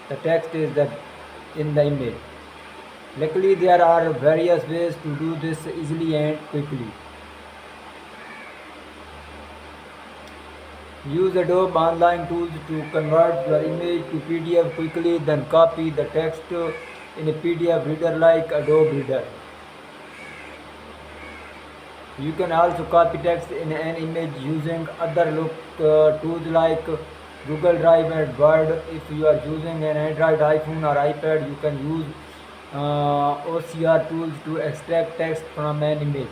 the text is in the image. Luckily, there are various ways to do this easily and quickly. Use Adobe Online Tools to convert your image to PDF quickly, then copy the text in a PDF reader like Adobe Reader. You can also copy text in an image using other tools like Google Drive and Word. If you are using an Android, iPhone or iPad, you can use OCR tools to extract text from an image.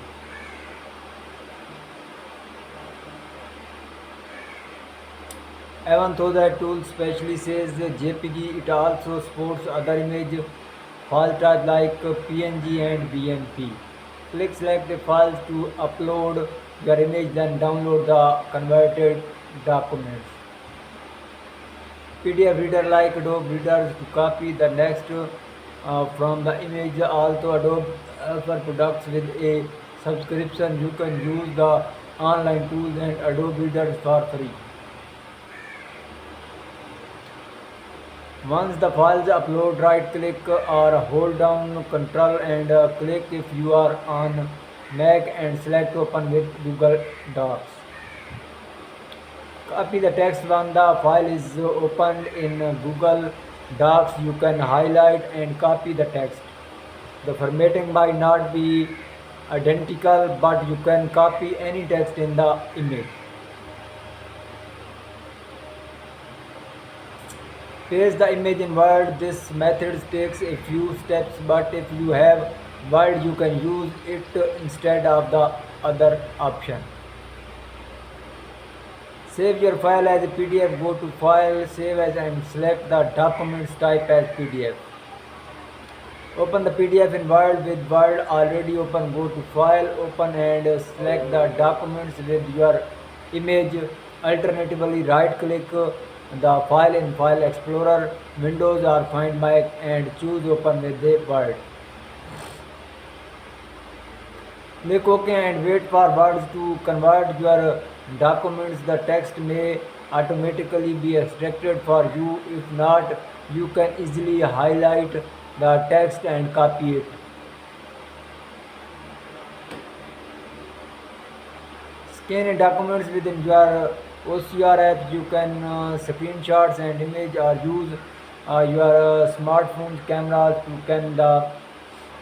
Even though that tool specially says JPG, it also supports other image file types like PNG and BMP. Click select the files to upload your image, then download the converted documents. PDF reader like Adobe Reader to copy the text from the image. Also, Adobe offer products with a subscription. You can use the online tools and Adobe Readers for free. Once the files upload, right click or hold down Ctrl and click if you are on Mac and select open with Google Docs. Copy the text when the file is opened in Google Docs. You can highlight and copy the text. The formatting might not be identical, but you can copy any text in the image. Paste the image in Word. This method takes a few steps, but if you have Word, you can use it instead of the other option. Save your file as a PDF. Go to File, Save As and select the documents type as PDF. Open the PDF in Word. With Word already open, go to File, Open and select the documents with your image. Alternatively, right click the file in File Explorer, Windows or Find My and choose Open with the Word. Click OK and wait for Words to convert your documents. The text may automatically be extracted for you. If not, you can easily highlight the text and copy it. Scan documents within your OCR app. You can screenshots and image or use your smartphone cameras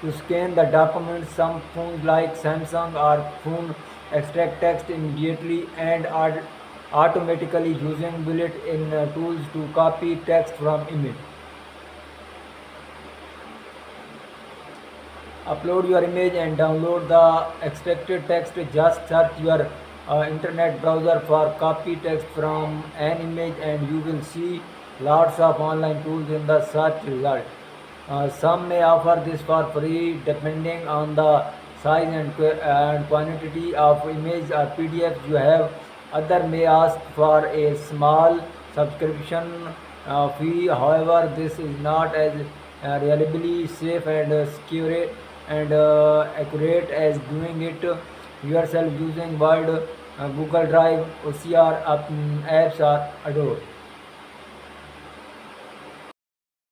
to scan the documents. Some phones like Samsung or phone extract text immediately and are automatically using built-in tools to copy text from image. Upload your image and download the extracted text. Just search your internet browser for copy text from an image and you will see lots of online tools in the search result. Some may offer this for free depending on the size and quantity of image or PDF you have. Other may ask for a small subscription fee. However, this is not as reliably safe and secure and accurate as doing it yourself using Word, Google Drive, OCR apps or Adobe.